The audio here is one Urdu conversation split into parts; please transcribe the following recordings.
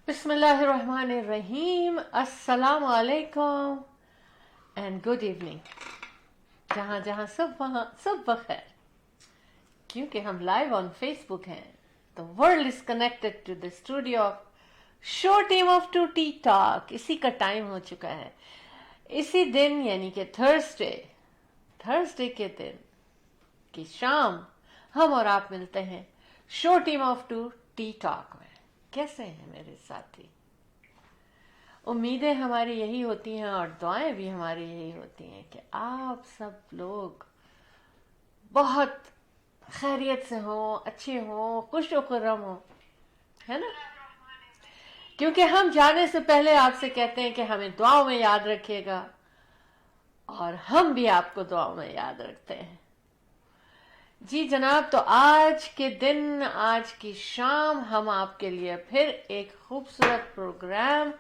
بسم اللہ الرحمن الرحیم. السلام علیکم اینڈ گڈ ایوننگ. جہاں جہاں سب وہاں سب بخیر. کیونکہ ہم لائیو آن فیس بک ہیں تو world is connected to the studio of show team of two T talk. اسی کا ٹائم ہو چکا ہے. اسی دن یعنی کہ تھرسڈے کے دن کی شام ہم اور آپ ملتے ہیں show team of two T talk میں. کیسے ہیں میرے ساتھی؟ امیدیں ہماری یہی ہوتی ہیں اور دعائیں بھی ہماری یہی ہوتی ہیں کہ آپ سب لوگ بہت خیریت سے ہوں، اچھے ہوں، خوش و خرم ہوں، ہے نا؟ کیونکہ ہم جانے سے پہلے آپ سے کہتے ہیں کہ ہمیں دعاؤں میں یاد رکھیے گا اور ہم بھی آپ کو دعاؤں میں یاد رکھتے ہیں. جی جناب، تو آج کے دن، آج کی شام ہم آپ کے لیے پھر ایک خوبصورت پروگرام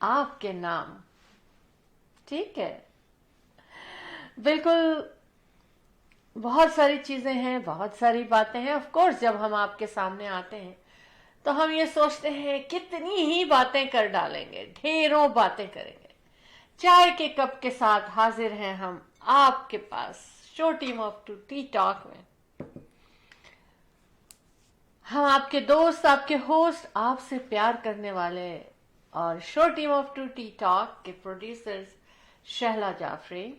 آپ کے نام. ٹھیک ہے، بالکل. بہت ساری چیزیں ہیں، بہت ساری باتیں ہیں. آف کورس جب ہم آپ کے سامنے آتے ہیں تو ہم یہ سوچتے ہیں کتنی ہی باتیں کر ڈالیں گے، ڈھیروں باتیں کریں گے. چائے کے کپ کے ساتھ حاضر ہیں ہم آپ کے پاس show team of two T talk میں. ہم آپ کے دوست، آپ کے ہوسٹ، آپ سے پیار کرنے والے اور show team of two T talk کے پروڈیوسرز شہلا جعفری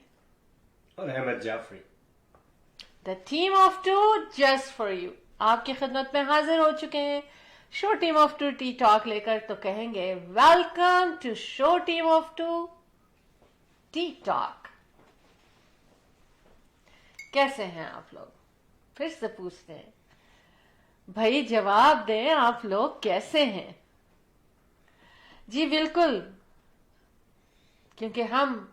اور Ahmed Jafri. The team of two just for you آپ کی خدمت میں حاضر ہو چکے ہیں show team of two T talk لے کر. تو کہیں گے welcome to show team of two T talk. کیسے ہیں آپ لوگ؟ پھر سے پوچھتے ہیں بھائی، جواب دیں، آپ لوگ کیسے ہیں؟ جی بالکل، کیونکہ ہم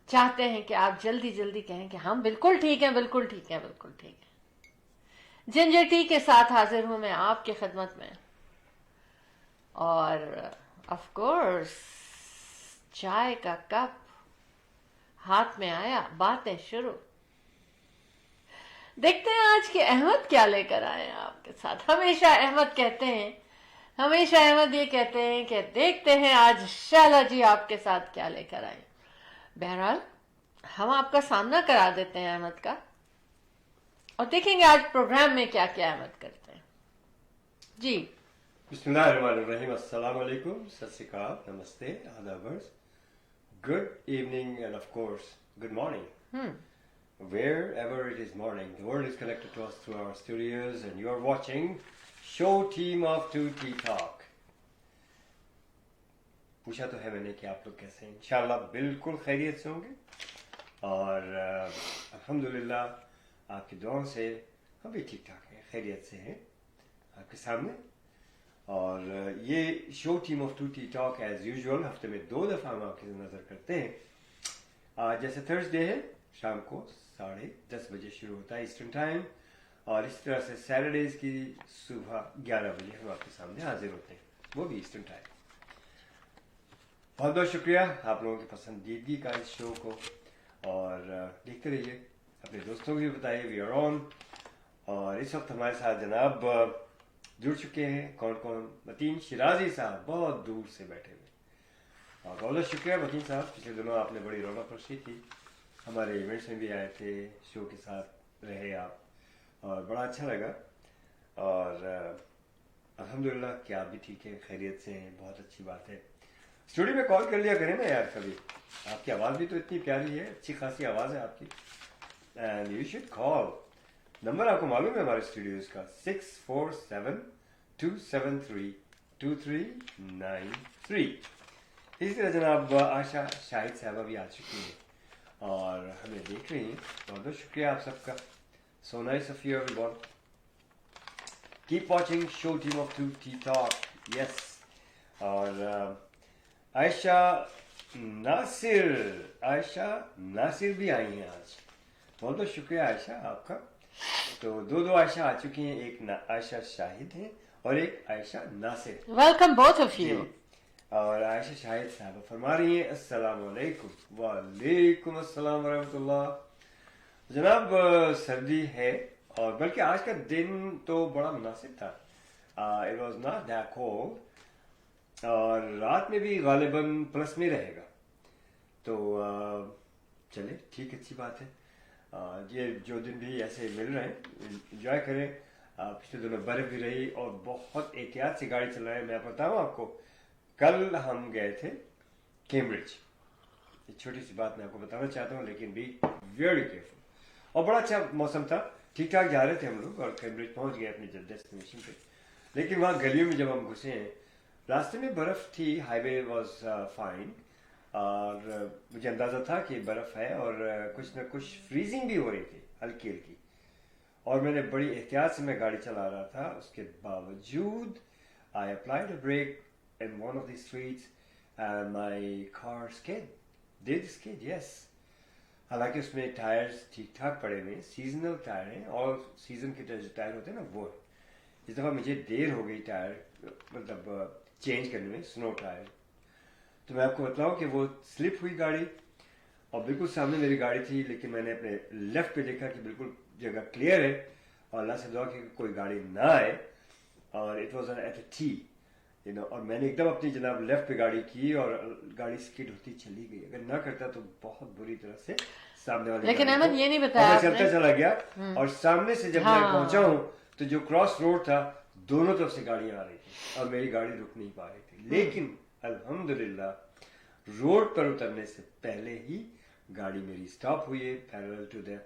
چاہتے ہیں کہ آپ جلدی جلدی کہیں کہ ہم بالکل ٹھیک ہیں، بالکل ٹھیک ہیں، بالکل ٹھیک ہیں. جنجر ٹی کے ساتھ حاضر ہوں میں آپ کی خدمت میں، اور آف کورس چائے کا کپ ہاتھ میں آیا، باتیں شروع. دیکھتے ہیں آج کے احمد کیا لے کر آئے ہیں آپ کے ساتھ. ہمیشہ احمد کہتے ہیں، ہمیشہ احمد یہ کہتے ہیں کہ دیکھتے ہیں آج شہلا جی آپ کے ساتھ کیا لے کر آئے. بہرحال ہم آپ کا سامنا کرا دیتے ہیں احمد کا، اور دیکھیں گے آج پروگرام میں کیا کیا احمد کرتے ہیں. جی بسم اللہ الرحمن الرحیم. السلام علیکم، ست شری اکال، نمستے، آداب، good evening and of course good morning. Wherever it is morning, the world is connected to us through our studios and you are watching Show Team of 2T Talk. پوچھا تو ہے میں نے کہ آپ لوگ کیسے ہیں. انشاءاللہ بالکل خیریت سے ہوں گے، اور الحمدللہ آپ کی دعاؤں سے ہم بھی ٹھیک ٹھاک ہیں، خیریت سے ہیں آپ کے سامنے. اور یہ show team of 2T talk as usual ہفتے میں 2 دفعہ ہم آپ کی نظر کرتے ہیں. آج جیسے تھرسڈے ہے، شام کو 10:30 بجے شروع ہوتا ہے ایسٹرن ٹائم، اور اس طرح سے سیٹرڈیز کی صبح 11 بجے ہم آپ کے سامنے حاضر ہوتے ہیں، وہ بھی ایسٹرن ٹائم. بہت بہت شکریہ آپ لوگوں کی پسندیدگی کا اس شو کو، اور دیکھتے رہیے، اپنے دوستوں کو بھی بتائیے وی آر آن. اور اس وقت ہمارے ساتھ جناب جڑ چکے ہیں کون کون؟ متین شیرازی صاحب بہت دور سے بیٹھے ہوئے. اور بہت بہت شکریہ متین صاحب، پچھلے دنوں آپ نے بڑی رونق بخشی تھی، ہمارے ایونٹس میں بھی آئے تھے، شو کے ساتھ رہے آپ، اور بڑا اچھا لگا. اور الحمدللہ کہ آپ بھی ٹھیک ہیں، خیریت سے ہیں، بہت اچھی بات ہے. اسٹوڈیو میں کال کر لیا کریں نا یار کبھی، آپ کی آواز بھی تو اتنی پیاری ہے، اچھی خاصی آواز ہے آپ کی. And you should call. Number آپ کو معلوم ہے ہمارے اسٹوڈیوز کا 6472732393. اسی طرح جناب آشا شاہد صاحبہ بھی آ چکی ہیں اور ہمیں دیکھ رہی ہیں. بہت بہت شکریہ آپ سب کا. So nice of you every one. Keep watching show team of 2T talk. Yes. اور عائشہ ناصر بھی آئی ہیں آج. بہت بہت شکریہ عائشہ آپ کا. تو 2 عائشہ آ چکی ہیں، ایک عائشہ شاہد ہیں اور ایک Ayesha Nasir. Welcome both of you. اور عائشہ شاہد صاحبہ فرما رہی ہیں السلام علیکم. وعلیکم السلام ورحمۃ اللہ. جناب سردی ہے، اور بلکہ آج کا دن تو بڑا مناسب تھا. It was not that cold. اور رات میں بھی غالباً پلس میں رہے گا. تو چلے ٹھیک، اچھی بات ہے. یہ جو دن بھی ایسے مل رہے ہیں انجوائے کریں. پچھلے دنوں برف بھی رہی اور بہت احتیاط سے گاڑی چلائیں. میں بتاؤں آپ کو، کل ہم گئے تھے کیمبرج. ایک چھوٹی سی بات میں آپ کو بتانا چاہتا ہوں، لیکن بی ویری کیئرفل. اور بڑا اچھا موسم تھا، ٹھیک ٹھاک جا رہے تھے ہم لوگ اور کیمبرج پہنچ گئے اپنی ڈیسٹینیشن پہ. لیکن وہاں گلیوں میں جب ہم گھسے ہیں، راستے میں برف تھی، ہائی وے واز فائن، اور مجھے اندازہ تھا کہ برف ہے اور کچھ نہ کچھ فریزنگ بھی ہو رہی تھی ہلکی ہلکی. اور میں نے بڑی احتیاط سے میں گاڑی چلا رہا تھا. اس کے باوجود I applied a brake in one of the streets and my car skid. Did skid, yes. حالانکہ اس میں ٹائرز ٹھیک ٹھاک پڑے ہوئے ہیں، سیزنل ٹائر ہیں، اور سیزن کے جو ٹائر ہوتے ہیں نا وہ. اس دفعہ مجھے دیر ہو گئی ٹائر مطلب چینج کرنے میں، سنو ٹائر. تو میں آپ کو بتلاؤں کہ وہ سلپ ہوئی گاڑی اور بالکل سامنے میری گاڑی تھی، لیکن میں نے اپنے لیفٹ پہ دیکھا کہ بالکل جگہ کلیئر ہے اور اللہ سے دعا کی کہ کوئی گاڑی نہ آئے. اور it was at A T اور میں نے ایک دم اپنی جناب لیفٹ پہ گاڑی کی اور گاڑی اسکڈ ہوتی چلی گئی. اگر نہ کرتا تو بہت بری طرح سے سامنے والی لیکن گاڑی احمد یہ نہیں بتایا میں آپ نے. چلتا چلا گیا اور سامنے سے جب میں پہنچا ہوں تو جو کراس روڈ تھا دونوں طرف سے گاڑیاں آ رہی تھی اور میری گاڑی رک نہیں پا رہی تھی. لیکن الحمدللہ روڈ پر اترنے سے پہلے ہی گاڑی میری اسٹاپ ہوئی ہے پیرلل ٹو دا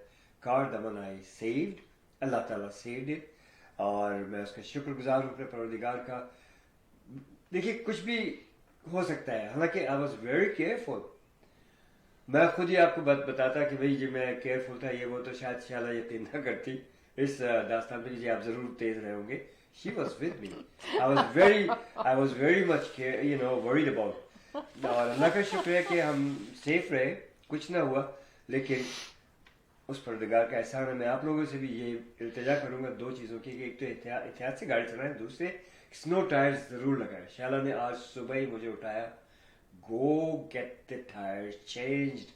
کار. دمن آئی سیوڈ، اللہ تعالیٰ سیوڈ اٹ، اور میں اس کا شکر گزار ہوں اپنے پروردگار کا. دیکھیے کچھ بھی ہو سکتا ہے، حالانکہ آئی واز ویری کیئرفل. میں خود ہی آپ کو بتاتا کہ بھائی جب میں کیئرفل تھا یہ وہ تو شاید شالا یقین نہ کرتی اس داستان پہ کہ آپ ضرور تیز رہے ہوں گے. She was with me. I was very much worried about. اور اللہ کا شکر ہے کہ ہم سیف رہے، کچھ نہ ہوا. لیکن اس پروردگار کا احسان ہے. میں آپ لوگوں سے بھی یہ التجا کروں گا دو چیزوں کی، کہ ایک تو احتیاط سے گاڑی چلائیں، دوسرے سنو ٹائر ضرور لگائیں. شالا نے آج صبح ہی مجھے اٹھایا، go get the tires changed.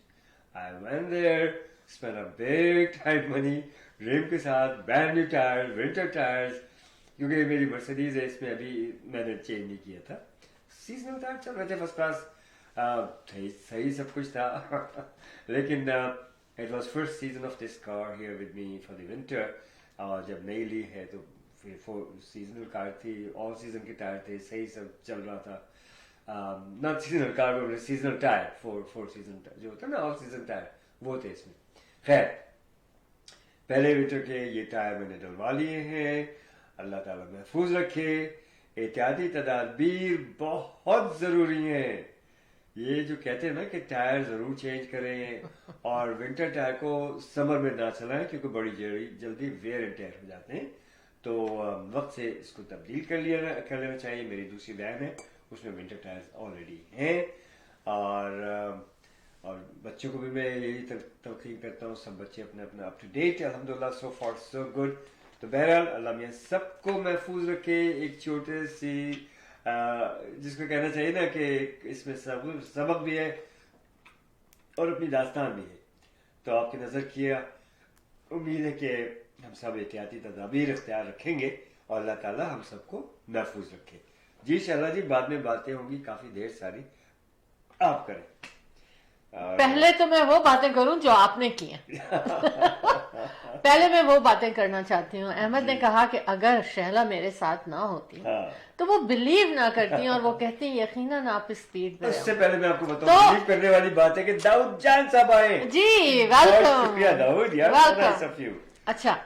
I went there, spent a big time money, ریم کے ساتھ brand new tires, winter tires. کیونکہ میری مرسیڈیز ہے، اس میں ابھی میں نے چینج نہیں کیا تھا. سیزنل ٹائر چل رہے تھے فرسٹ کلاس، صحیح سب کچھ تھا. لیکن it was first season of this car here with me for the winter. اور جب نئی لی ہے تو سیزنل کار تھی، آل سیزن کے ٹائر تھے، صحیح سب چل رہا تھا. Not seasonal car, seasonal tyre, four season جو ہوتا ہے نا آل سیزن ٹائر وہ تھے اس میں. خیر پہلے ونٹر کے یہ ٹائر میں نے ڈلوا لیے ہیں. اللہ تعالیٰ محفوظ رکھے. احتیاطی تدابیر بہت ضروری ہیں. یہ جو کہتے ہیں نا کہ ٹائر ضرور چینج کریں اور ونٹر ٹائر کو سمر میں نہ چلائیں کیونکہ بڑی جلدی ویئر اینڈ ٹیئر ہو جاتے ہیں. تو وقت سے اس کو تبدیل کر لینا چاہیے. میری دوسری وین ہے اس میں ونٹر ٹائر آلریڈی ہیں. اور بچوں کو بھی میں یہی تلقین کرتا ہوں، سب بچے اپنا اپنا اپ ٹو ڈیٹ الحمدللہ، سو فار سو گڈ. تو بہرحال اللہ میاں سب کو محفوظ رکھے. ایک چھوٹے سی جس کو کہنا چاہیے نا کہ اس میں سبق بھی ہے اور اپنی داستان بھی ہے. تو آپ کی نظر کیا، امید ہے کہ ہم سب احتیاطی تدابیر اختیار رکھیں گے اور اللہ تعالیٰ ہم سب کو محفوظ رکھے. جی انشاءاللہ جی، بعد میں باتیں ہوں گی کافی دیر ساری، آپ کریں. پہلے تو میں وہ باتیں کروں جو آپ نے کی ہیں. پہلے میں وہ باتیں کرنا چاہتی ہوں. احمد نے کہا کہ اگر شہلا میرے ساتھ نہ ہوتی تو وہ بلیو نہ کرتی اور وہ کہتی یقیناً آپ اسپیڈ پہ. اس سے پہلے میں آپ کو بتاؤں بلیو کرنے والی بات ہے کہ داؤد جان صاحب آئے. جی ویلکم. شکریہ داؤد یار. اچھا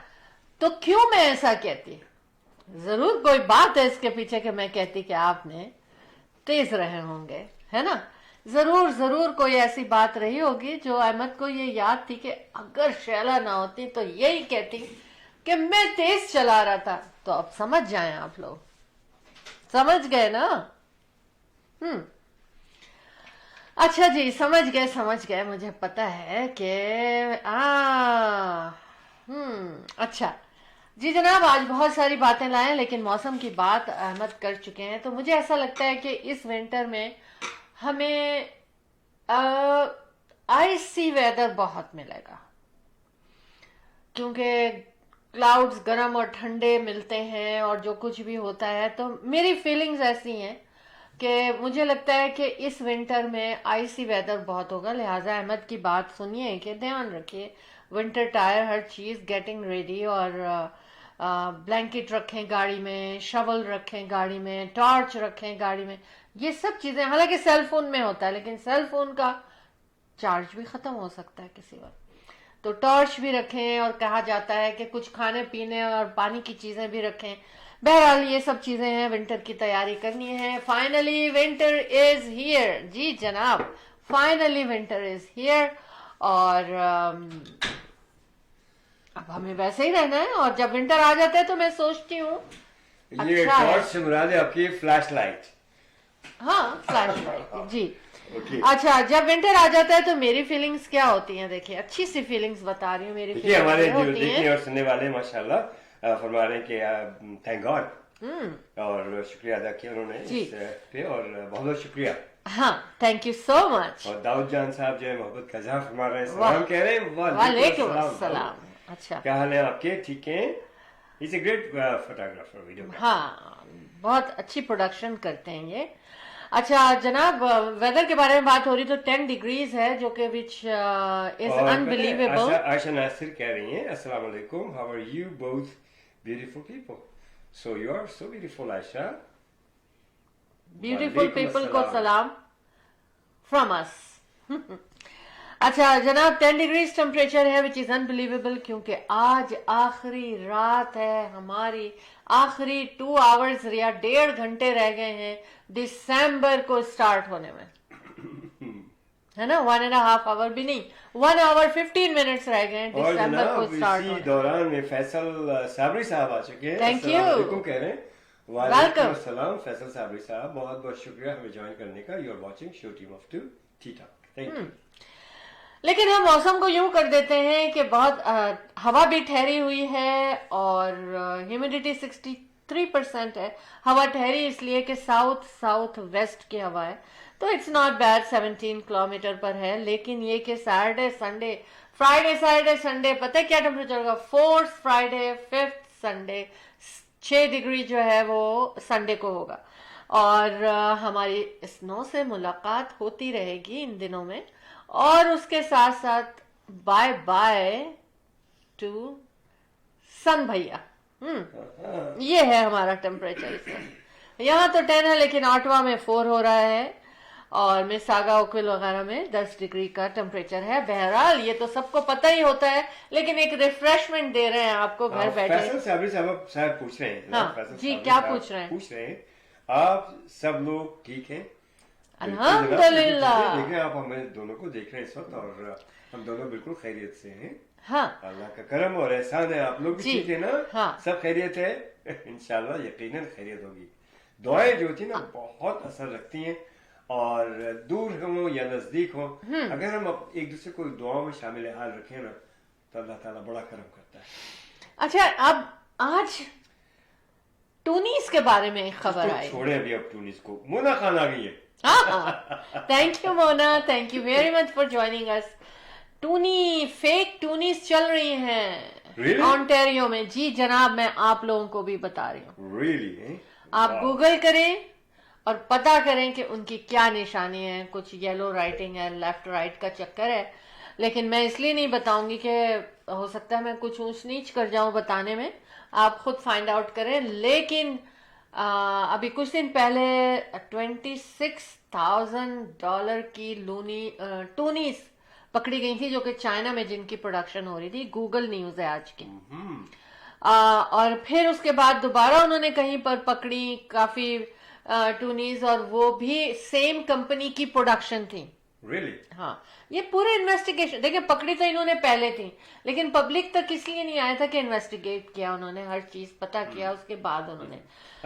تو کیوں میں ایسا کہتی؟ ضرور کوئی بات ہے اس کے پیچھے کہ میں کہتی کہ آپ نے تیز رہے ہوں گے، ہے نا. ضرور کوئی ایسی بات رہی ہوگی جو احمد کو یہ یاد تھی کہ اگر شیلا نہ ہوتی تو یہی کہتی کہ میں تیز چلا رہا تھا. تو اب سمجھ جائیں، آپ لوگ سمجھ گئے نا. اچھا جی، سمجھ گئے. مجھے پتا ہے کہ اچھا جی جناب، آج بہت ساری باتیں لائیں لیکن موسم کی بات احمد کر چکے ہیں. تو مجھے ایسا لگتا ہے کہ اس ونٹر میں ہمیں آئسی ویدر بہت ملے گا، کیونکہ کلاؤڈز گرم اور ٹھنڈے ملتے ہیں اور جو کچھ بھی ہوتا ہے. تو میری فیلنگز ایسی ہیں کہ مجھے لگتا ہے کہ اس ونٹر میں آئسی ویدر بہت ہوگا، لہٰذا احمد کی بات سنیے کہ دھیان رکھیے، ونٹر ٹائر ہر چیز گیٹنگ ریڈی، اور بلینکٹ رکھیں گاڑی میں، شول رکھیں گاڑی میں، ٹارچ رکھیں گاڑی میں، یہ سب چیزیں حالانکہ سیل فون میں ہوتا ہے لیکن سیل فون کا چارج بھی ختم ہو سکتا ہے کسی وقت، تو ٹارچ بھی رکھیں، اور کہا جاتا ہے کہ کچھ کھانے پینے اور پانی کی چیزیں بھی رکھیں۔ بہرحال یہ سب چیزیں ہیں، ونٹر کی تیاری کرنی ہے۔ فائنلی ونٹر از ہیئر، جی جناب، فائنلی ونٹر از ہیئر، اور اب ہمیں ویسے ہی رہنا ہے، اور جب ونٹر آ جاتا ہے تو میں سوچتی ہوں یہ اچھا ہے، ٹارچ سے مراد ہے آپ کی فلیش لائٹ؟ ہاں فلیش لائٹ، جی۔ اوکے، اچھا، جب ونٹر آ جاتا ہے تو میری فیلنگز کیا ہوتی ہیں؟ دیکھیے اچھی سی فیلنگز بتا رہی ہوں، میری دیکھیے ہمارے فیلنگز جو ہوتی دیکھنے ہیں، اور سننے والے ماشاءاللہ فرما رہے ہیں کہ تھینک گاڈ، اور شکریہ ادا کیا انہوں نے جی اس پہ، اور بہت بہت شکریہ۔ ہاں، تھینک یو سو مچ۔ اور داؤد جان صاحب جو ہے محبت کا اظہار فرما رہے ہیں، واہ، سلام کہہ رہے ہیں، وعلیکم وعلیکم السلام۔ السلام۔ اچھا، کیا حال ہے آپ کے؟ ٹھیک ہیں؟ از اے گریٹ فوٹوگرافر، ویڈیو ہاں بہت اچھی پروڈکشن کرتے ہیں یہ۔ اچھا جناب، ویدر کے بارے میں بات ہو رہی تو 10 ڈگریز ہے، جو کہ وچ از اور انبلیویبل۔ عائشہ ناصر کہہ رہی ہیں السلام علیکم، how are you both beautiful people, so you are so beautiful Aisha. Beautiful وعلیکم پیپل کو السلام۔ سلام فرام اس۔ اچھا جناب، 10 ڈگریز ٹمپریچر ہے وچ از انبلیویبل، کیونکہ آج آخری رات ہے ہماری، آخری 2 آورز یا 1.5 گھنٹے رہ گئے ہیں دسمبر کو اسٹارٹ ہونے میں، ہے نا، 1.5 آور بھی نہیں، 1 آور 15 منٹس رہ گئے ہیں اور دسمبر کو جناب اسٹارٹ اسی ہونے میں۔ دوران میں فیصل صابری صاحب آ چکے ہیں، Thank السلام you. علیکم کہہ رہے ہیں۔ وعلیکم Welcome. السلام فیصل صابری صاحب، بہت بہت شکریہ ہمیں جوائن کرنے کا۔ You are watching show team of 2 T talk, thank you. لیکن ہم موسم کو یوں کر دیتے ہیں کہ بہت ہوا بھی ٹھہری ہوئی ہے، اور ہیومیڈیٹی 63% ہے۔ ہوا ٹھہری اس لیے کہ ساؤتھ ویسٹ کی ہوا ہے، تو اٹس ناٹ بیڈ، 17 کلومیٹر پر ہے۔ لیکن یہ کہ Saturday Sunday, Friday Saturday Sunday, پتہ کیا ٹیمپریچر ہوگا؟ 4 فرائیڈے، 5 سنڈے، 6 ڈگری جو ہے وہ سنڈے کو ہوگا، اور ہماری اسنو سے ملاقات ہوتی رہے گی ان دنوں میں، اور اس کے ساتھ ساتھ بائے بائے ٹو سن بھیا۔ یہ ہے ہمارا ٹیمپریچر اس وقت۔ یہاں تو 10 ہے، لیکن آٹوا میں 4 ہو رہا ہے، اور مساگا اوکل وغیرہ میں 10 ڈگری کا ٹیمپریچر ہے۔ بہرحال یہ تو سب کو پتہ ہی ہوتا ہے، لیکن ایک ریفریشمنٹ دے رہے ہیں آپ کو گھر بیٹھے۔ فیصل صابری صاحب پوچھ رہے ہیں، ہاں فیصل جی، صابری کیا صاحب پوچھ رہے ہیں؟ آپ سب لوگ ٹھیک ہیں؟ الحمدللہ۔ دیکھیں آپ ہمیں دونوں کو دیکھ رہے ہیں اس وقت، اور ہم دونوں بالکل خیریت سے ہیں، ہاں اللہ کا کرم اور احسان ہے۔ آپ لوگ بھی جی، ٹھیک ہے نا؟ ہاں۔ سب خیریت ہے؟ انشاءاللہ یقیناً خیریت ہوگی۔ دعائیں جو ہوتی ہیں نا بہت اثر رکھتی ہیں، اور دور ہوں یا نزدیک ہوں، اگر ہم ایک دوسرے کو دعاؤں میں شامل حال رکھیں نا تو اللہ تعالیٰ بڑا کرم کرتا ہے۔ اچھا، اب آج ٹونیس کے بارے میں ایک خبر آئی۔ چھوڑیں ابھی اب ٹونس کو، مونا خان آ گئی ہے۔ Thank you Mona, thank you very much for joining us. Fake ٹونیس چل رہی ہیں آنٹیریو میں، جی جناب، میں آپ لوگوں کو بھی بتا رہی ہوں۔ ریئلی؟ آپ گوگل کریں اور پتا کریں کہ ان کی کیا نشانی ہے۔ کچھ یلو رائٹنگ ہے، لیفٹ رائٹ کا چکر ہے، لیکن میں اس لیے نہیں بتاؤں گی کہ ہو سکتا ہے میں کچھ اونچ نیچ کر جاؤں بتانے میں، آپ خود فائنڈ آؤٹ کریں۔ لیکن ابھی کچھ دن پہلے $26,000 کی ٹونیس پکڑی گئی تھی، جو کہ چائنا میں جن کی پروڈکشن ہو رہی تھی۔ گوگل نیوز ہے آج کی۔ اور پھر اس کے بعد دوبارہ انہوں نے کہیں پر پکڑی کافی ٹونیز، اور وہ بھی سیم کمپنی کی پروڈکشن تھی۔ ریئلی؟ ہاں، یہ پورے انویسٹیگیشن دیکھیں، پکڑی تو انہوں نے پہلے تھی، لیکن پبلک تک اس لیے نہیں آیا تھا کہ انویسٹیگیٹ کیا انہوں نے، ہر چیز پتا کیا، اس کے بعد انہوں نے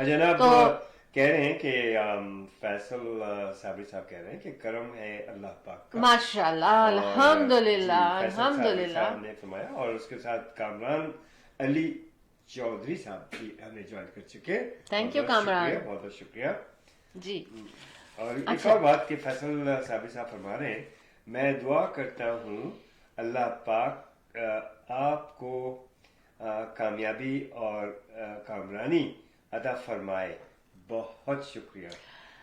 جناب تو کہہ رہے ہیں کہ فیصل صابری صاحب کہہ رہے ہیں کہ کرم ہے اللہ پاک کا، ماشاء اللہ، الحمدللہ الحمدللہ۔ صاحب نے فرمایا، اور اس کے ساتھ کامران علی چودھری صاحب بھی ہمیں جوائن کر چکے۔ تھینک یو کامران، بہت بہت شکریہ جی۔ اور ایک اور بات کہ فیصل صابری صاحب فرما رہے ہیں، میں دعا کرتا ہوں اللہ پاک آپ کو کامیابی اور کامرانی عطا فرمائے۔ بہت شکریہ۔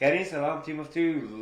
Karen Salam, team of two,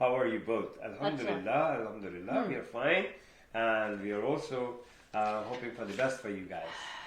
How are you both? Alhamdulillah, Alhamdulillah, we are fine, and we are also hoping for the best for you guys.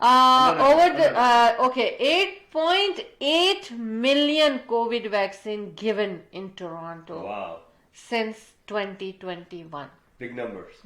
Okay, 8.8 million COVID vaccine given in Toronto Wow, since 2021. big numbers.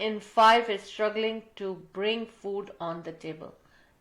in 5 is struggling to bring food on the table.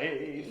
it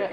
did-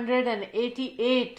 988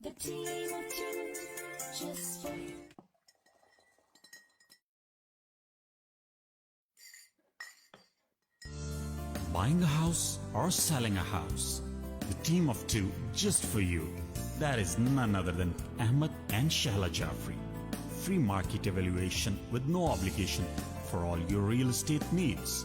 The team of two, just for you. Buying a house or selling a house? The team of two just for you. That is none other than Ahmed and Shahla Jafri. Free market evaluation with no obligation for all your real estate needs.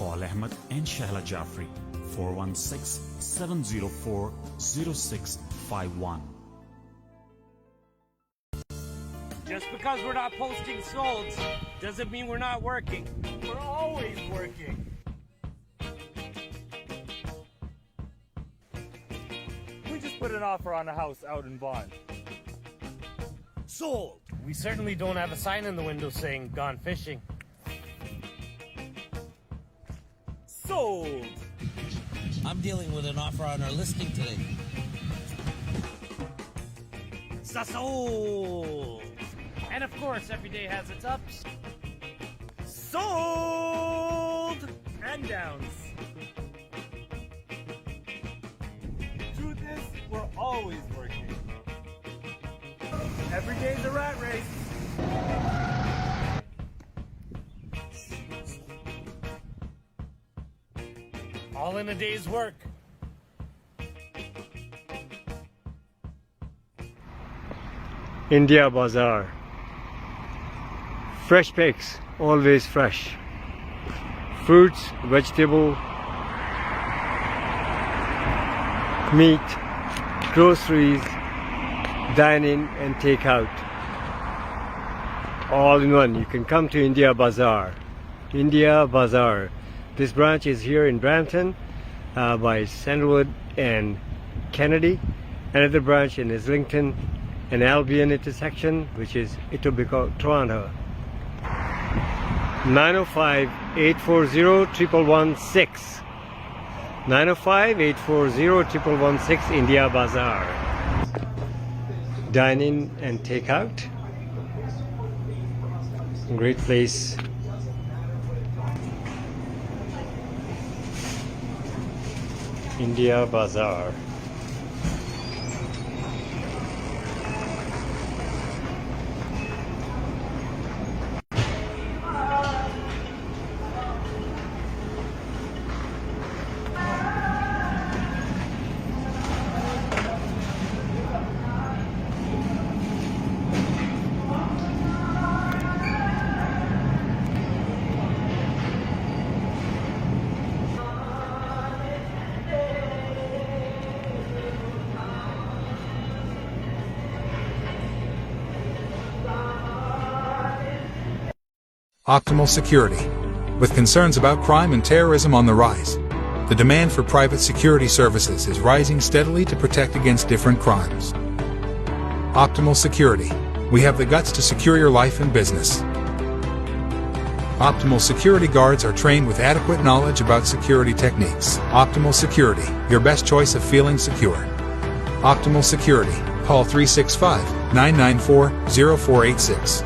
Call Ahmed and Shahla Jafri 416-704-0651. Just because we're not posting solds doesn't mean we're not working. We're always working. We just put an offer on a house out in Vaughan. Sold! We certainly don't have a sign in the window saying gone fishing. Sold! I'm dealing with an offer on our listing today. Sold! And of course, every day has its ups. Sold! And downs. Truth is, we're always working. Every day's a rat race. All in a day's work. India Bazaar. Fresh pigs, always fresh. Fruits, vegetable, meat, groceries, dine in and take out. All in one. You can come to India Bazaar. India Bazaar. This branch is here in Brampton by Sandalwood and Kennedy. Another branch in Islington and Albion intersection, which is Etobicoke, Toronto. 905-840-1116. 905-840-1116 India Bazaar. Dine in and take out. Great place. India Bazaar. Optimal security. With concerns about crime and terrorism on the rise, the demand for private security services is rising steadily to protect against different crimes. Optimal security. We have the guts to secure your life and business. Optimal security guards are trained with adequate knowledge about security techniques. Optimal security, your best choice of feeling secure. Optimal security. Call 365-994-0486.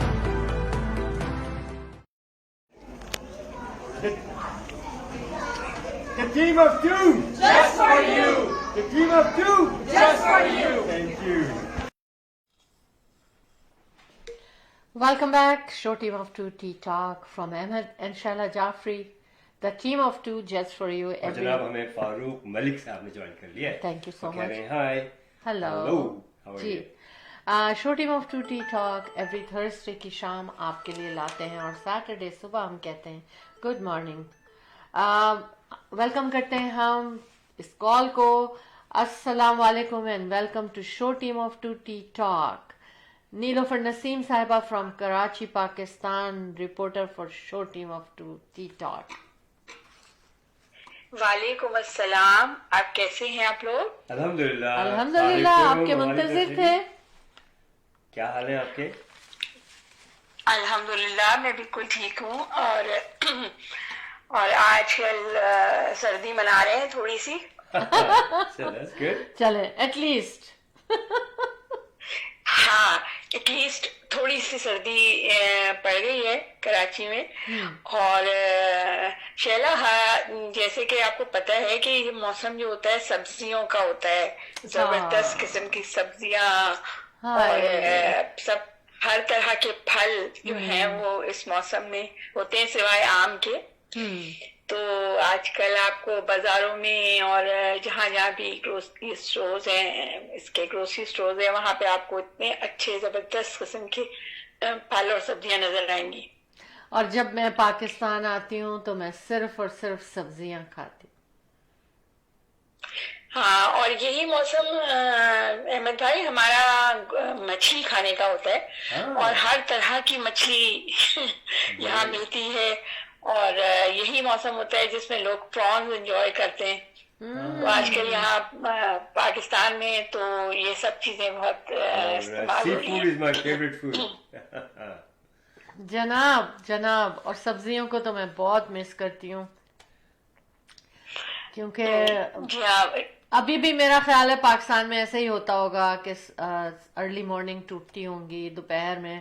The team of two! Just for you! The team of two! Just for you! Thank you. Welcome back, show team of two tea talk from Ahmed and Shaila Jaffrey. The team of two just for you. اور جناب ہمیں فاروق ملک صاحب نے جوائن کر لیا ہے. Thank you so کہہ much. رہے ہیں ہائی. Hello. How are جی you? Show team of two T talk every Thursday کی شام آپ کے لیے لاتے ہیں اور سیٹرڈے صبح ہم کہتے ہیں گڈ مارننگ. ویلکم کرتے ہیں ہم اس کال کو. السلام علیکم and welcome to show team of two T talk. Nilofar Naseem Sahiba from Karachi Pakistan, reporter for show team of two T talk. وعلیکم السلام, آپ کیسے ہیں آپ لوگ؟ الحمدللہ. الحمدللہ آپ کے منتظر تھے. کیا حال ہے آپ کے؟ الحمدللہ میں بالکل ٹھیک ہوں. اور آج کل سردی منا رہے ہیں تھوڑی سی. چلیں ایٹ لیسٹ ہاں ایٹ لیسٹ تھوڑی سی سردی پڑ گئی ہے کراچی میں. اور شیلا, جیسے کہ آپ کو پتہ ہے کہ یہ موسم جو ہوتا ہے سبزیوں کا ہوتا ہے, زبردست قسم کی سبزیاں اور سب ہر طرح کے پھل جو ہیں وہ اس موسم میں ہوتے ہیں سوائے آم کے. تو آج کل آپ کو بازاروں میں اور جہاں جہاں بھی گروسری اسٹورز ہیں, اس کے گروسری اسٹورز ہیں, وہاں پہ آپ کو اتنے اچھے زبردست قسم کے پھل اور سبزیاں نظر آئیں گی. اور جب میں پاکستان آتی ہوں تو میں صرف اور صرف سبزیاں کھاتی ہوں. ہاں, اور یہی موسم احمد بھائی ہمارا مچھلی کھانے کا ہوتا ہے, اور ہر طرح کی مچھلی یہاں ملتی ہے. اور یہی موسم ہوتا ہے جس میں لوگ پرانز انجوائے کرتے ہیں. تو آج کل یہاں پاکستان میں تو یہ سب چیزیں بہت استعمال ہو رہی ہیں. جناب اور سبزیوں کو تو میں بہت مس کرتی ہوں, کیونکہ ابھی بھی میرا خیال ہے پاکستان میں ایسے ہی ہوتا ہوگا کہ ارلی مارننگ ٹوٹتی ہوں گی, دوپہر میں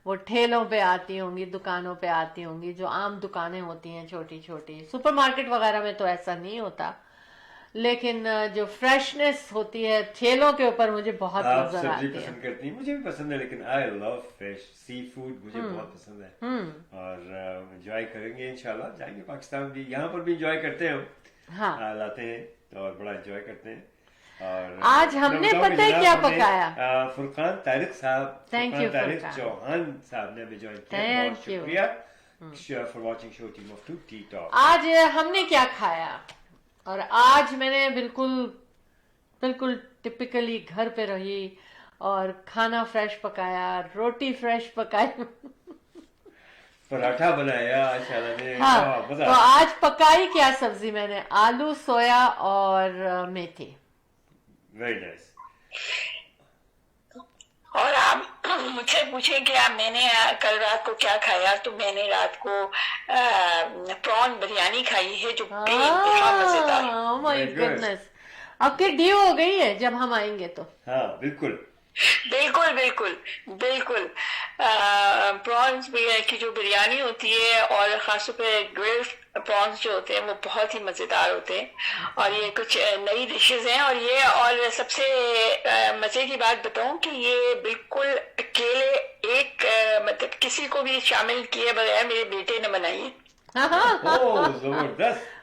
وہ ٹھیلوں پہ آتی ہوں گی, دکانوں پہ آتی ہوں گی, جو عام دکانیں ہوتی ہیں چھوٹی چھوٹی. سپر مارکیٹ وغیرہ میں تو ایسا نہیں ہوتا, لیکن جو فریشنس ہوتی ہے ٹھیلوں کے اوپر مجھے بہت نظر آتی ہے. پسند کرتی ہیں, مجھے بھی پسند ہے, لیکن آئی لو فش سی فوڈ, مجھے بہت پسند ہے. اور انجوائے کریں گے انشاءاللہ, جائیں گے پاکستان بھی, یہاں پر بھی انجوائے کرتے ہیں, لاتے ہیں اور بڑا انجوائے کرتے ہیں. اور آج ہم نے پتہ ہے کیا پکایا, فرقان طارق صاحب, طارق چوہان صاحب نے ہمیں جوائن کیا. بہت شکریہ for watching show team of two T talk. آج ہم نے کیا کھایا, اور آج میں نے بالکل ٹپکلی گھر پہ رہی اور کھانا فریش پکایا, روٹی فریش پکائی, پراٹھا بنایا شالا نے. تو آج پکائی کیا سبزی میں نے, آلو, سویا اور میتھی. Very nice. اور آپ مجھ سے پوچھیں کہ میں نے کل رات کو کیا کھایا, تو میں نے رات کو پران بریانی کھائی ہے جو بے انتہا مزیدار. Oh my goodness, اب کی ڈیو ہو گئی ہے جب ہم آئیں گے تو. ہاں بالکل بالکل. پرانز کی جو بریانی ہوتی ہے, اور خاص طور پہ گرل پرانز جو ہوتے ہیں وہ بہت ہی مزیدار ہوتے ہیں. اور یہ کچھ نئی ڈشز ہیں, اور سب سے مزے کی بات بتاؤں کہ یہ بالکل اکیلے ایک مطلب کسی کو بھی شامل کیے بغیر میرے بیٹے نے بنائی ہے.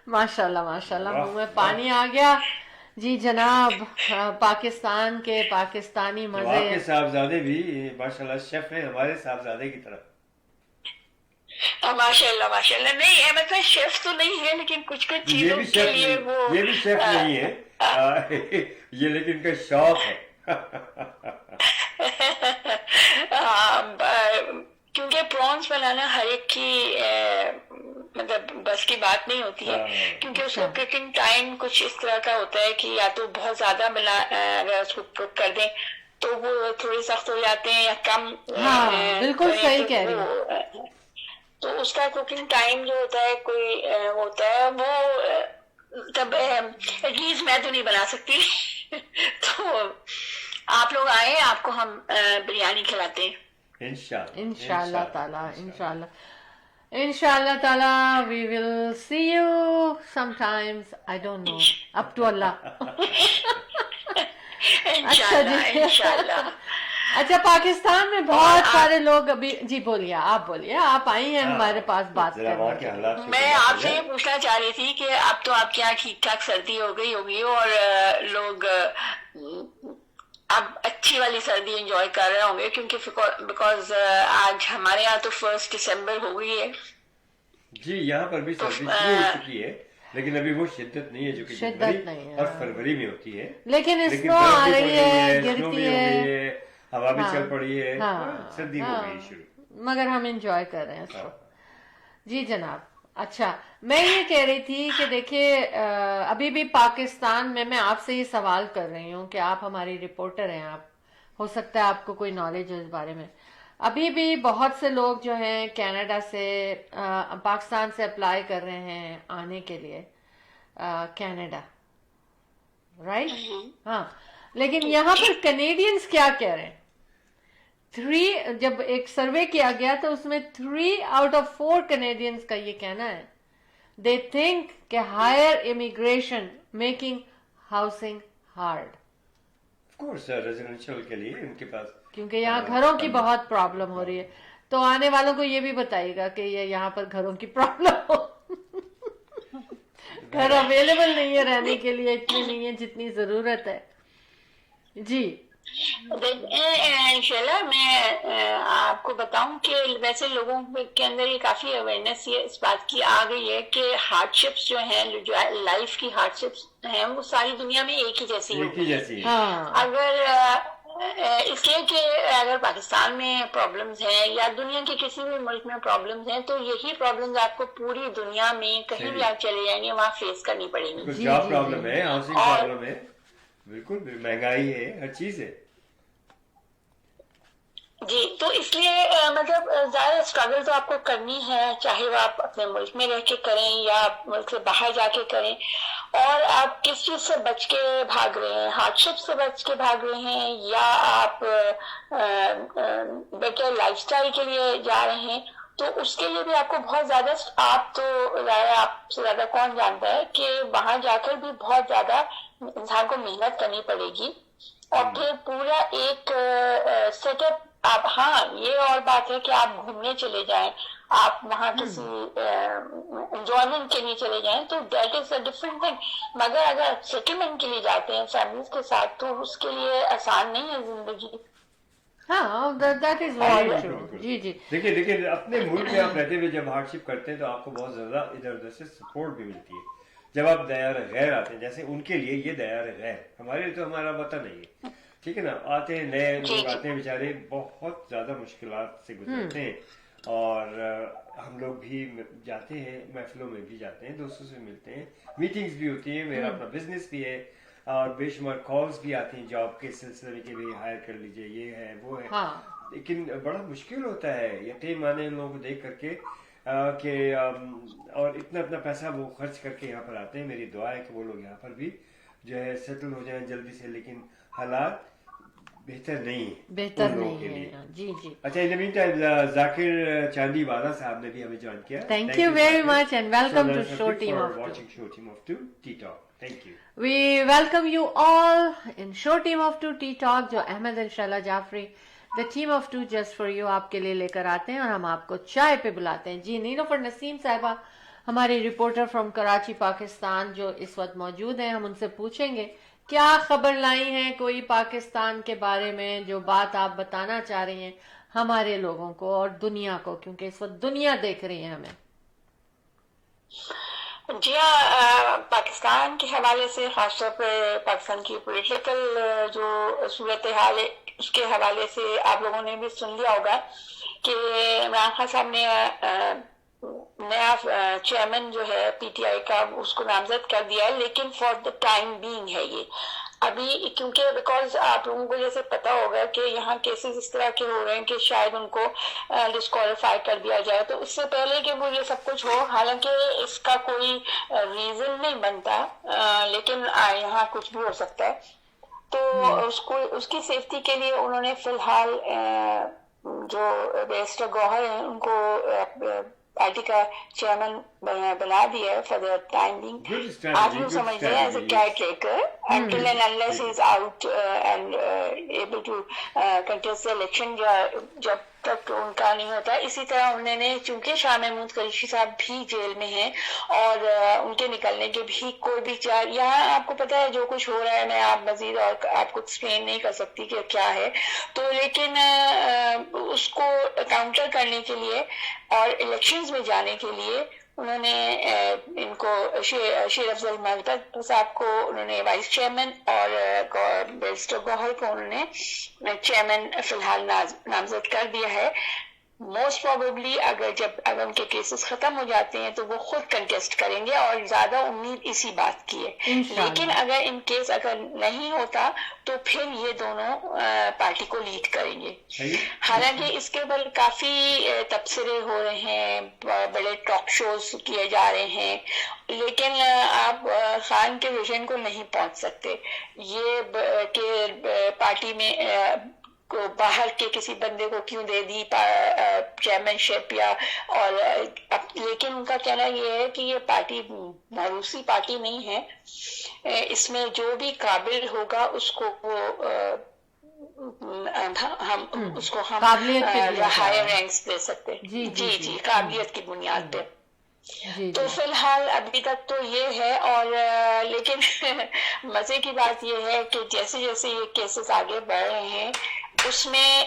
ماشاء اللہ منہ میں پانی آ گیا. جی جناب, پاکستان کے پاکستانی مزے. آپ کے صاحبزادے بھی ماشاءاللہ شیف ہیں, ہمارے صاحبزادے کی طرح. ماشاء اللہ نہیں احمد بھائی شیف تو نہیں ہے, لیکن کچھ چیزوں کے لیے وہ یہ بھی شیف نہیں ہے, یہ لیکن ان کا شوق ہے. کیونکہ پرانس بنانا ہر ایک کی مطلب بس کی بات نہیں ہوتی ہے, کیونکہ اس کا کوکنگ ٹائم کچھ اس طرح کا ہوتا ہے کہ یا تو بہت زیادہ اگر اس کو کوک کر دیں تو وہ تھوڑے سخت ہو جاتے ہیں, یا کم بالکل صحیح کہہ رہی ہیں. تو اس کا کوکنگ ٹائم جو ہوتا ہے کوئی ہوتا ہے وہ تب ایٹ لیسٹ میں تو نہیں بنا سکتی. تو آپ لوگ آئے, آپ کو ہم بریانی کھلاتے ہیں انشاءاللہ تعالی. we will see you sometimes, I don't know, up to Allah. انشاءاللہ. اچھا, پاکستان میں بہت سارے لوگ ابھی, جی بولیے, آپ بولیے, آپ آئی ہیں ہمارے پاس بات کرنے. میں آپ سے یہ پوچھنا چاہ رہی تھی کہ اب تو آپ کے یہاں ٹھیک ٹھاک سردی ہو گئی ہوگی اور لوگ اب اچھی والی سردی انجوائے کر رہے ہوں گے, کیونکہ بیکاز آج ہمارے یہاں تو 1 دسمبر ہو گئی ہے. جی, یہاں پر بھی سردی شروع ہو چکی ہے, لیکن ابھی وہ شدت نہیں ہے جو کہ جنوری اور فروری میں ہوتی ہے. لیکن اسنو آ رہی ہے, گرتی ہے, ہوا بھی چل پڑی ہے, سردی ہو گئی شروع, مگر ہم انجوائے کر رہے ہیں اس کو. جی جناب. اچھا, میں یہ کہہ رہی تھی کہ دیکھیے ابھی بھی پاکستان میں آپ سے یہ سوال کر رہی ہوں کہ آپ ہماری رپورٹر ہیں, آپ ہو سکتا ہے آپ کو کوئی نالج ہو اس بارے میں. ابھی بھی بہت سے لوگ جو ہیں کینیڈا سے پاکستان سے اپلائی کر رہے ہیں آنے کے لیے کینیڈا, رائٹ؟ ہاں, لیکن یہاں پر کینیڈینز کیا کہہ رہے ہیں؟ 3 جب ایک سروے کیا گیا تو اس میں 3 out of 4 کینیڈینز کا یہ کہنا ہے they think کہ higher immigration making housing hard. of course residential کے لیے ان کے پاس, کیونکہ یہاں گھروں کی بہت پرابلم ہو رہی ہے. تو آنے والوں کو یہ بھی بتائیے گا کہ یہ یہاں پر گھروں کی پرابلم ہو, گھر اویلیبل نہیں ہے رہنے کے لیے, اتنی نہیں ہے جتنی ضرورت ہے. جی انشاءاللہ میں آپ کو بتاؤں کہ ویسے لوگوں کے اندر یہ کافی اویئرنیس یہ اس بات کی آ گئی ہے کہ ہارڈ شپس جو ہیں, جو لائف کی ہارڈ شپس ہیں, وہ ساری دنیا میں ایک ہی جیسی ہیں. اگر اس لیے کہ اگر پاکستان میں پرابلمز ہیں یا دنیا کے کسی بھی ملک میں پرابلمز ہیں تو یہی پرابلمز آپ کو پوری دنیا میں کہیں بھی آپ چلے جائیں گے وہاں فیس کرنی پڑیں گی. جاب پرابلم ہے, ہاؤسنگ پرابلم ہے, بالکل مہنگائی ہے, ہر چیز ہے. جی, تو اس لیے مطلب زیادہ اسٹرگل تو آپ کو کرنی ہے, چاہے وہ آپ اپنے ملک میں رہ کے کریں یا ملک سے باہر جا کے کریں. اور آپ کس چیز سے بچ کے بھاگ رہے ہیں, ہارڈ شپ سے بچ کے بھاگ رہے ہیں یا آپ بیٹر لائف اسٹائل کے لیے جا رہے ہیں, تو اس کے لیے بھی آپ کو بہت زیادہ, آپ تو آپ سے زیادہ کون جانتا ہے کہ وہاں جا کر بھی بہت زیادہ انسان کو محنت کرنی پڑے گی. اور پھر پورا ایک سیٹ اپ آپ, ہاں یہ اور بات ہے کہ آپ گھومنے چلے جائیں, آپ وہاں کسی انجوائمنٹ کے لیے چلے جائیں تو that is a different thing. مگر اگر سیٹلمنٹ کے لیے جاتے ہیں فیملیز کے ساتھ تو اس کے لیے آسان نہیں ہے زندگی. ہاں, دیٹ از ویری ٹرو. جی جی, دیکھیں اپنے ملک میں آپ رہتے ہوئے جب ہارڈ شپ کرتے ہیں تو آپ کو بہت زیادہ ادھر ادھر سے سپورٹ بھی ملتی ہے. جب آپ دیار غیر آتے ہیں, جیسے ان کے لیے یہ دیار غیر, ہمارے لیے تو ہمارا وطن نہیں ہے, ٹھیک ہے نا, آتے ہیں نئے لوگ آتے ہیں بیچارے بہت زیادہ مشکلات سے گزرتے ہیں. اور ہم لوگ بھی جاتے ہیں, محفلوں میں بھی جاتے ہیں, دوستوں سے ملتے ہیں, میٹنگز بھی ہوتی ہیں, میرا اپنا بزنس بھی ہے اور بے شمار کالز بھی آتی ہیں جاب کے سلسلے میں کہ بھائی ہائر کر لیجیے, یہ ہے وہ ہے. لیکن بڑا مشکل ہوتا ہے یتیم آنے ان لوگوں کو دیکھ کر کے کہ اور اتنا پیسہ وہ خرچ کر کے یہاں پر آتے ہیں. میری دعا ہے کہ وہ لوگ یہاں پر بھی جو ہے سیٹل ہو جائیں جلدی سے, لیکن حالات بہتر نہیں ہے, بہتر نہیں ہے. جی جی. اچھا, ان دی مین ٹائم ذاکر چاندی والا صاحب نے بھی ہمیں جوائن کیا. Thank you very much and welcome to show team of watching show team of 2 T talk. Thank you. We welcome you all in show team of 2 T talk, جو Ahmed and Shehla Jafri the team of 2 just for you آپ کے لیے لے کر آتے ہیں اور ہم آپ کو چائے پہ بلاتے ہیں. جی, نیلوفر نسیم صاحبہ ہماری رپورٹر فرام کراچی پاکستان جو اس وقت موجود ہیں, ہم ان سے پوچھیں گے کیا خبر لائی ہیں کوئی پاکستان کے بارے میں, جو بات آپ بتانا چاہ رہی ہیں ہمارے لوگوں کو اور دنیا کو, کیونکہ اس وقت دنیا دیکھ رہی ہے ہمیں. جی ہاں, پاکستان کے حوالے سے خاص طور پہ پاکستان کی پولیٹیکل جو صورتحال ہے اس کے حوالے سے آپ لوگوں نے بھی سن لیا ہوگا کہ عمران خان صاحب نے نیا چیئرمین جو ہے پی ٹی آئی کا اس کو نامزد کر دیا ہے، لیکن فار دا ٹائم بینگ ہے یہ ابھی، کیونکہ بیکاز آپ لوگوں کو جیسے پتا ہوگا کہ یہاں کیسز اس طرح کے ہو رہے ہیں کہ شاید ان کو ڈسکوالیفائی کر دیا جائے، تو اس سے پہلے کہ وہ یہ سب کچھ ہو، حالانکہ اس کا کوئی ریزن نہیں بنتا لیکن یہاں کچھ بھی ہو سکتا ہے، تو اس کی سیفٹی کے لیے انہوں نے فی الحال جو بیرسٹر گوہر ہیں ان کو پارٹی کا چیئرمین بنا دیا ہے فار دا ٹائم بینگ. آپ لوگ سمجھتے ہیں as a care taker until and unless he is out and able to contest the election، جب تک ان کا نہیں ہوتا. اسی طرح انہوں نے چونکہ شاہ محمود قریشی صاحب بھی جیل میں ہیں اور ان کے نکلنے کے بھی کوئی بھی یہاں آپ کو پتا ہے جو کچھ ہو رہا ہے، میں آپ مزید اور آپ کو ایکسپلین نہیں کر سکتی کہ کیا ہے، تو لیکن اس کو کاؤنٹر کرنے کے لیے اور الیکشنز میں جانے کے لیے انہوں نے ان کو شیر افضل مہتاب صاحب کو انہوں نے وائس چیئرمین اور بیرسٹر گوہر کو انہوں نے چیئرمین فی الحال نامزد کر دیا ہے. موسٹ پروبیبلی اگر ان کے کیسز ختم ہو جاتے ہیں تو وہ خود کنٹیسٹ کریں گے اور زیادہ امید اسی بات کی ہے، لیکن اگر ان کیس اگر نہیں ہوتا تو پھر یہ دونوں پارٹی کو لیڈ کریں گے. حالانکہ اس کے اوپر کافی تبصرے ہو رہے ہیں، بڑے ٹاک شوز کیے جا رہے ہیں، لیکن آپ خان کے ویژن کو نہیں پہنچ سکتے. یہ کہ پارٹی میں کو باہر کے کسی بندے کو کیوں دے دی چیئرمین شپ یا اور لیکن ان کا کہنا یہ ہے کہ یہ پارٹی موروثی پارٹی نہیں ہے، اس میں جو بھی قابل ہوگا اس کو ہم ہائر رینکس دے سکتے. جی قابلیت کی بنیاد پہ. تو فی الحال ابھی تک تو یہ ہے، اور لیکن مزے کی بات یہ ہے کہ جیسے جیسے یہ کیسز آگے بڑھ رہے ہیں اس میں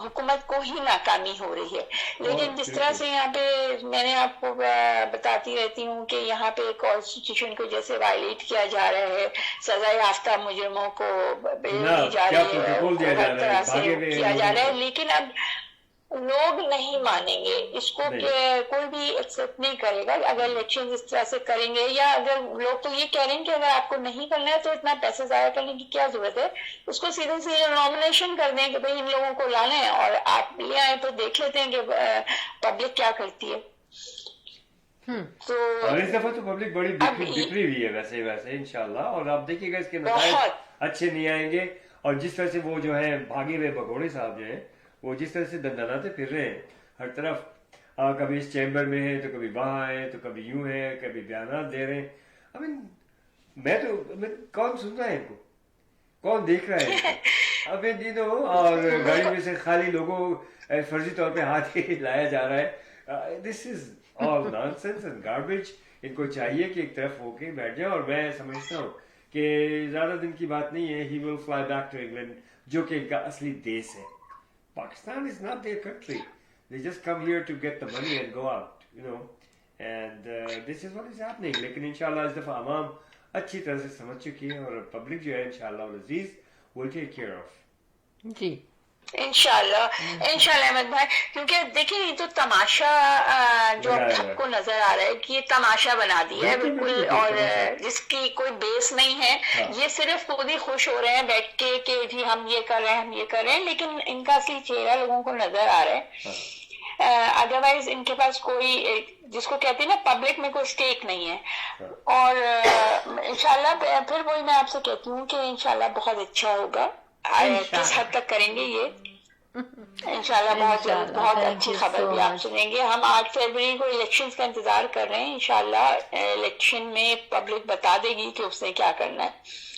حکومت کو ہی ناکامی ہو رہی ہے. لیکن جس طرح سے یہاں پہ میں نے آپ کو بتاتی رہتی ہوں کہ یہاں پہ کانسٹیٹیوشن کو جیسے وائلیٹ کیا جا رہا ہے، سزا یافتہ مجرموں کو بیل دی جا رہی ہے، ہر طرح سے کیا جا رہا ہے، لیکن اب لوگ نہیں مانیں گے اس کو، کوئی بھی ایکسپٹ نہیں کرے گا اگر الیکشن اس طرح سے کریں گے، یا اگر لوگ تو یہ کہہ رہے ہیں کہ اگر آپ کو نہیں کرنا ہے تو اتنا پیسے ضائع کرنے کی کیا ضرورت ہے، اس کو سیدھے سیدھے نامنیشن کر دیں کہ بھائی ان لوگوں کو لانا ہے اور آپ لے آئیں، تو دیکھ لیتے ہیں کہ پبلک کیا کرتی ہے. تو اس دفعہ تو پبلک بڑی بکھری ہوئی ہے ویسے انشاءاللہ، اور آپ دیکھیے گا اس کے نتائج اچھے نہیں آئیں گے. اور جس طرح سے وہ جو ہے بھاگے ہوئے بگوڑے صاحب جو ہیں وہ جس طرح سے دندناتے پھر رہے ہیں ہر طرف، کبھی اس چیمبر میں ہے تو کبھی وہاں ہے تو کبھی یوں ہے، کبھی بیانات دے رہے ہیں. میں تو کون سن رہا ہے ان کو، کون دیکھ رہا ہے اب ان دنوں، اور گاڑی میں سے خالی لوگوں فرضی طور پہ ہاتھ لایا جا رہا ہے. دس از آل نان سینس اینڈ گاربیج. ان کو چاہیے کہ ایک طرف ہو کے بیٹھ جائے، اور میں سمجھتا ہوں کہ زیادہ دن کی بات نہیں ہے، ہی ول فلائی بیک ٹو انگلینڈ، جو کہ ان کا اصلی دیس ہے. Pakistan is not their country. They just come here to get the money and go out, and this is what is happening. لیکن انشاءاللہ اس دفعہ عوام اچھی طرح سے سمجھ چکی ہے، اور پبلک جو ہے انشاءاللہ العزیز will take care of. جی انشاءاللہ احمد بھائی، کیونکہ دیکھیں یہ تو تماشا جو سب کو نظر آ رہا ہے کہ یہ تماشا بنا دیا ہے بالکل، اور جس کی کوئی بیس نہیں ہے. یہ صرف خود ہی خوش ہو رہے ہیں بیٹھ کے کہ جی ہم یہ کر رہے ہیں، ہم یہ کر رہے ہیں، لیکن ان کا اصلی چہرہ لوگوں کو نظر آ رہا ہے. ادروائز ان کے پاس کوئی، جس کو کہتے ہیں نا پبلک میں کوئی اسٹیک نہیں ہے. اور انشاءاللہ پھر وہی میں آپ سے کہتی ہوں کہ انشاءاللہ بہت اچھا ہوگا. کس حد تک کریں گے یہ انشاءاللہ بہت جلد بہت اچھی خبر بھی آپ سنیں گے. ہم 8 فروری کو الیکشنز کا انتظار کر رہے ہیں. انشاءاللہ الیکشن میں پبلک بتا دے گی کہ اس نے کیا کرنا ہے،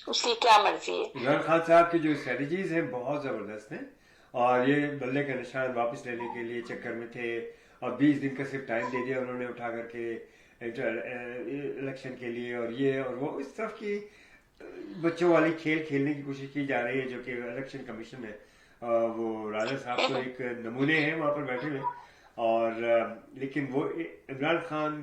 اس کی کیا مرضی ہے. عمران خان صاحب کی جو اسٹریٹجیز ہیں بہت زبردست ہیں، اور یہ بلے کا نشان واپس لینے کے لیے چکر میں تھے، اور 20 دن کا صرف ٹائم دے دیا انہوں نے اٹھا کر کے الیکشن کے لیے، اور یہ اور وہ اس طرف کی بچوں والی کھیل کھیلنے کی کوشش کی جا رہی ہے، جو کہ الیکشن کمیشن ہے. وہ راجا صاحب تو ایک نمونے ہیں وہاں پر بیٹھے ہوئے، اور لیکن وہ Imran Khan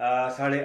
8:30,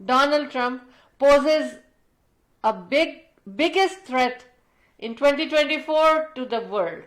Donald Trump poses a biggest threat in 2024 to the world.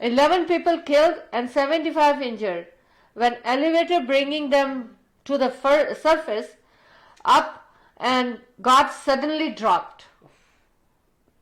11 people killed and 75 injured when elevator bringing them to the surface up and got suddenly dropped.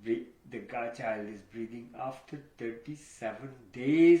the child is breathing after 37 days।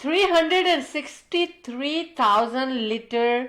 363,000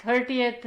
30th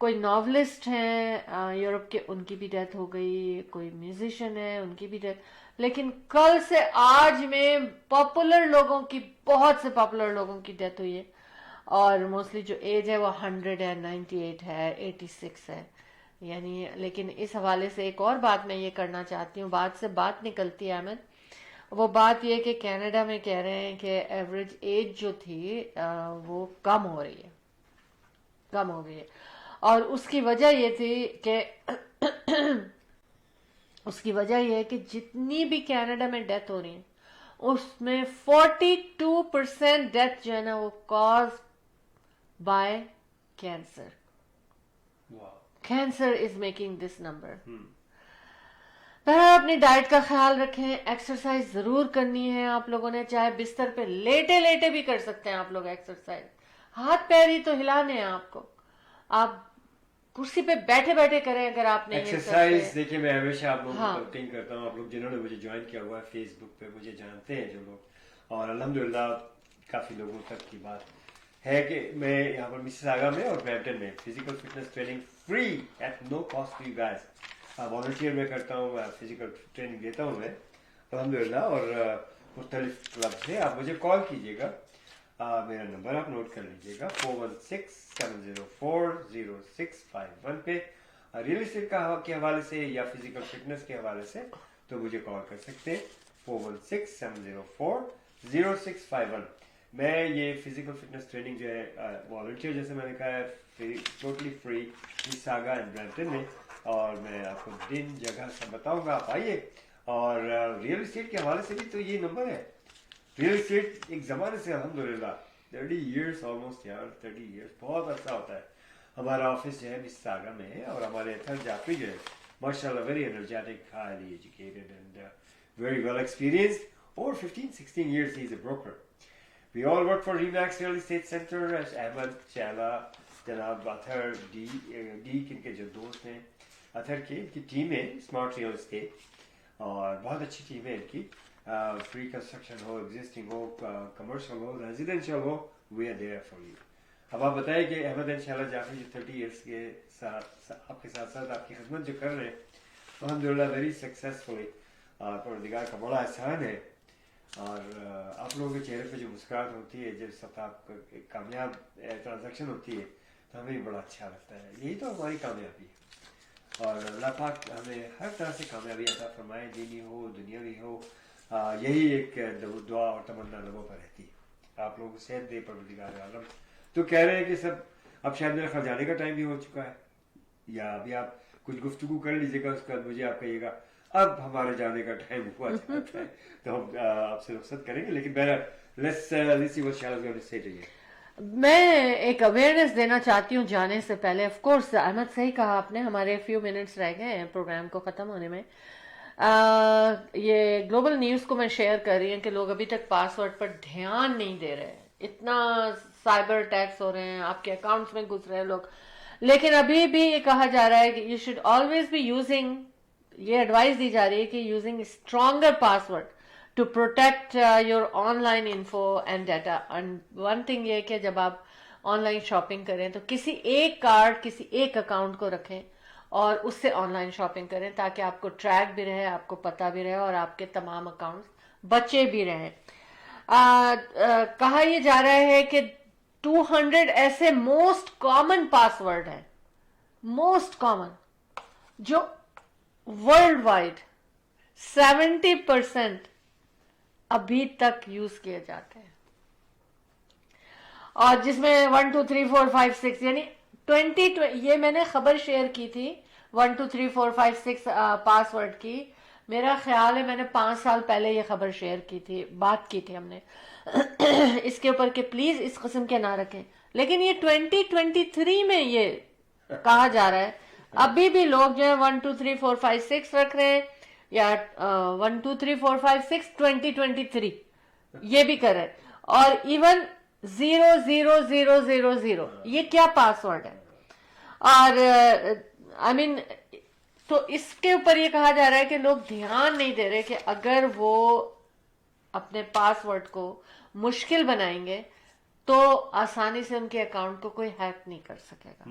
کوئی ناولسٹ ہیں یورپ کے, ان کی بھی ڈیتھ ہو گئی, کوئی میوزیشین ہے ان کی بھی ڈیتھ, لیکن کل سے آج میں پاپولر لوگوں کی, بہت سے پاپولر لوگوں کی ڈیتھ ہوئی ہے, اور موسٹلی جو ایج ہے وہ 100 ہے, 98 ہے, 86 ہے یعنی. لیکن اس حوالے سے ایک اور بات میں یہ کرنا چاہتی ہوں, بات سے بات نکلتی ہے احمد, وہ بات یہ کہ کینیڈا میں کہہ رہے ہیں کہ ایوریج ایج جو تھی وہ کم ہو رہی ہے, کم ہو گئی ہے, اور اس کی وجہ یہ تھی کہ اس کی وجہ یہ ہے کہ جتنی بھی کینیڈا میں ڈیتھ ہو رہی ہیں اس میں 42% ڈیتھ جو ہے نا وہ cause by cancer. Cancer is making this number. اپنی ڈائٹ کا خیال رکھیں, ایکسرسائز ضرور کرنی ہے آپ لوگوں نے, چاہے بستر پہ لیٹے لیٹے بھی کر سکتے ہیں آپ لوگ ایکسرسائز, ہاتھ پیر ہی تو ہلانے ہیں آپ کو, آپ کرسی پہ بیٹھے بیٹھے کریں اگر آپ نے ایکسرسائز. دیکھیے میں ہمیشہ آپ لوگوں کو تلقین کرتا ہوں, آپ لوگ جنہوں نے مجھے جوائن کیا ہوا ہے فیس بک پہ مجھے جانتے ہیں جو لوگ, اور الحمدللہ کافی لوگوں تک کی بات ہے کہ میں یہاں پر مسز آگا میں اور برمپٹن میں physical fitness training free at no cost to you guys volunteer میں کرتا ہوں, فزیکل ٹریننگ دیتا ہوں میں الحمدللہ, اور مختلف کلب سے. آپ مجھے کال کیجیے گا, میرا نمبر آپ نوٹ کر لیجیے گا 4167040651 پہ. ریئل اسٹیٹ کے حوالے سے یا فزیکل فٹنس کے حوالے سے تو مجھے کال کر سکتے ہیں 4167040651. میں یہ فزیکل فٹنس ٹریننگ جو ہے والنٹیئر جیسے میں نے کہا ہے ٹوٹلی فری مساگا اینڈ برمپٹن میں, اور میں آپ کو دن جگہ سب بتاؤں گا, آپ آئیے. اور ریئل اسٹیٹ کے حوالے سے بھی تو یہ نمبر ہے. ریئل اسٹیٹ ایک زمانے سے الحمدللہ 30 ایئرس آلموسٹ یار 30 ایئرس بہت عرصہ ہوتا ہے. ہمارا آفس جو ہے مساگا میں ہے, اور ہمارے اتھر جعفری جو ہے ماشاء اللہ very energetic, highly educated and very well experienced. Over 16 years he is a broker. We all work for Remax Real Estate Center as Ahmed, Shahla, جناب اطہر ڈی کن کے جو دوست ہیں اطہر کی, ان کی ٹیم ہے اسمارٹ ریئل اسٹیٹ, اور بہت اچھی ٹیم ہے ان کی. فری کنسٹرکشن ہو, ایگزسٹنگ ہو, کمرشل ہو, ریزیڈینشیل ہو, we are there for you. اب آپ بتائیں کہ احمد ان شاء اللہ جعفری جو 30 ایئرس کے ساتھ آپ کے ساتھ ساتھ آپ کی خدمت جو کر رہے ہیں الحمدللہ ویری سکسیزفلی, پروردگار کا بڑا احسان ہے. اور آپ لوگوں کے چہرے پہ جو مسکراہٹ ہوتی ہے جس وقت آپ کو ایک کامیاب ٹرانزیکشن ہوتی ہے تو ہمیں بڑا اچھا لگتا ہے. یہی تو ہماری کامیابی ہے, اور اللہ پاک ہمیں ہر طرح سے کامیابی عطا فرمائے, دینی ہو دنیاوی ہو. یہی ایک دعا اور تمنا لبوں پر رہتی ہے. آپ لوگوں کو صحت دے پروردگار عالم. تو کہہ رہے ہیں کہ سب اب شاید میرے خیال جانے کا ٹائم بھی ہو چکا ہے, یا ابھی آپ کچھ گفتگو کر لیجیے گا, اس کے بعد مجھے آپ کہیے گا اب ہمارے جانے کا ٹائم ہوا چاہتا ہے تو ہم آپ سے رخصت کریں گے. لیکن میں ایک اویئرنیس دینا چاہتی ہوں جانے سے پہلے. آف کورس احمد صحیح کہا آپ نے, ہمارے فیو منٹس رہ گئے ہیں پروگرام کو ختم ہونے میں. یہ گلوبل نیوز کو میں شیئر کر رہی ہوں کہ لوگ ابھی تک پاسورڈ پر دھیان نہیں دے رہے. اتنا سائبر اٹیکس ہو رہے ہیں, آپ کے اکاؤنٹس میں گھس رہے ہیں لوگ, لیکن ابھی بھی یہ کہا جا رہا ہے کہ you should always be using, یہ ایڈوائز دی جا رہی ہے کہ using stronger password to protect your online info and data. And one thing یہ کہ جب آپ آن لائن شاپنگ کریں تو کسی ایک کارڈ کسی ایک اکاؤنٹ کو رکھیں اور اس سے آن لائن شاپنگ کریں تاکہ آپ کو ٹریک بھی رہے, آپ کو پتہ بھی رہے, اور آپ کے تمام اکاؤنٹس بچے بھی رہیں. کہا یہ جا رہا ہے کہ 200 ایسے موسٹ کامن پاسورڈ ہیں, موسٹ کامن, جو ورلڈ وائڈ 70% ابھی تک یوز کیے جاتے ہیں, اور جس میں 1 2 3 4 5 6 یعنی 20 یہ میں نے خبر شیئر کی تھی 1 2 3 4 5 6 پاسورڈ کی. میرا خیال ہے میں نے 5 سال پہلے یہ خبر شیئر کی تھی, بات کی تھی ہم نے اس کے اوپر کہ پلیز اس قسم کے نہ رکھیں. لیکن یہ 2023 میں یہ کہا جا رہا ہے ابھی بھی لوگ جو ہے 1 2 3 4 5 6 رکھ رہے ہیں, یا 1 2 3 4 5 6 2023 یہ بھی کر رہے ہیں, اور ایون 00000 یہ کیا پاسورڈ ہے. اور آئی مین تو اس کے اوپر یہ کہا جا رہا ہے کہ لوگ دھیان نہیں دے رہے کہ اگر وہ اپنے پاسورڈ کو مشکل بنائیں گے تو آسانی سے ان کے اکاؤنٹ کو کوئی ہیک نہیں کر سکے گا.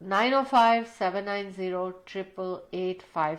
905-790-8885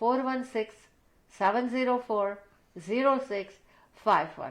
416-704-0651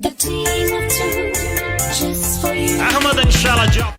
The team of 2 just for you. Ahmed and Shala Jaffrey.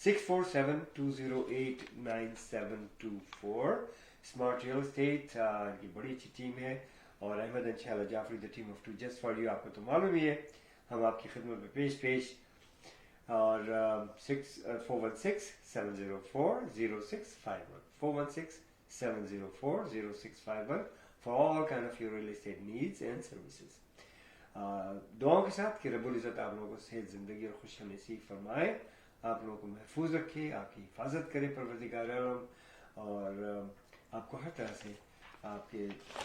647-208-9724. Smart real estate کی بڑی اچھی ٹیم ہے, اور Ahmed and Shehla Jafri the team of two just for you, آپ کو تو معلوم ہی ہے, ہم آپ کی خدمت میں پیش اور 416-704-0651 416-704-0651 for all kind of your real estate needs and services. دعاؤں کے ساتھ کہ رب العزت آپ لوگوں کو صحت, زندگی اور خوشیاں نصیب فرمائے, آپ لوگوں کو محفوظ رکھے, آپ کی حفاظت کرے پروردگار عالم, اور آپ کو ہر طرح سے آپ کے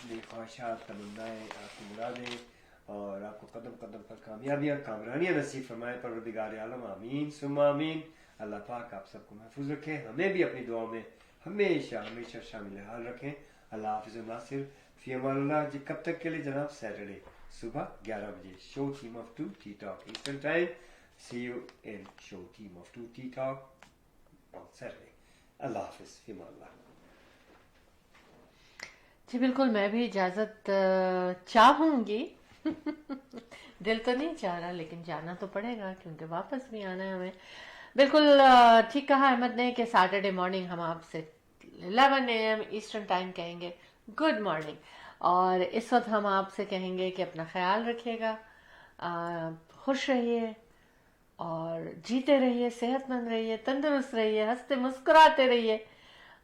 لیے خواہشات, تمنائیں, آپ کی مرادیں, اور آپ کو قدم قدم پر کامیابیاں, کامرانیاں نصیب فرمائے پروردگار عالم. آمین ثم آمین. اللہ پاک آپ سب کو محفوظ رکھے, ہمیں بھی اپنی دعاؤں میں ہمیشہ ہمیشہ شامل حال رکھیں. اللہ حافظ ناصر. فی امان اللہ. جی کب تک کے لیے جناب؟ سیٹرڈے صبح 11 بجے show team of 2 T talk eastern time. See you in show team of 2 T talk on Saturday. اللہ حافظ. فی امان اللہ. جی بالکل, میں بھی اجازت چاہوں گی. دل تو نہیں چاہ رہا, لیکن جانا تو پڑے گا کیونکہ واپس بھی آنا ہے ہمیں. بالکل ٹھیک کہا احمد نے کہ سیٹرڈے مارننگ ہم آپ سے 11 AM ایسٹرن ٹائم کہیں گے گڈ مارننگ, اور اس وقت ہم آپ سے کہیں گے کہ اپنا خیال رکھیے گا, خوش رہیے اور جیتے رہیے, صحت مند رہیے, تندرست رہیے, ہنستے مسکراتے رہیے,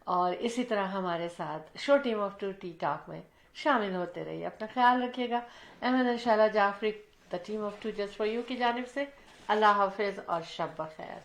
اور اسی طرح ہمارے ساتھ show team of 2 T talk میں شامل ہوتے رہیے. اپنا خیال رکھیے گا. Ahmed and Shehla Jafri the team of 2 just for you کی جانب سے اللہ حافظ اور شب بخیر.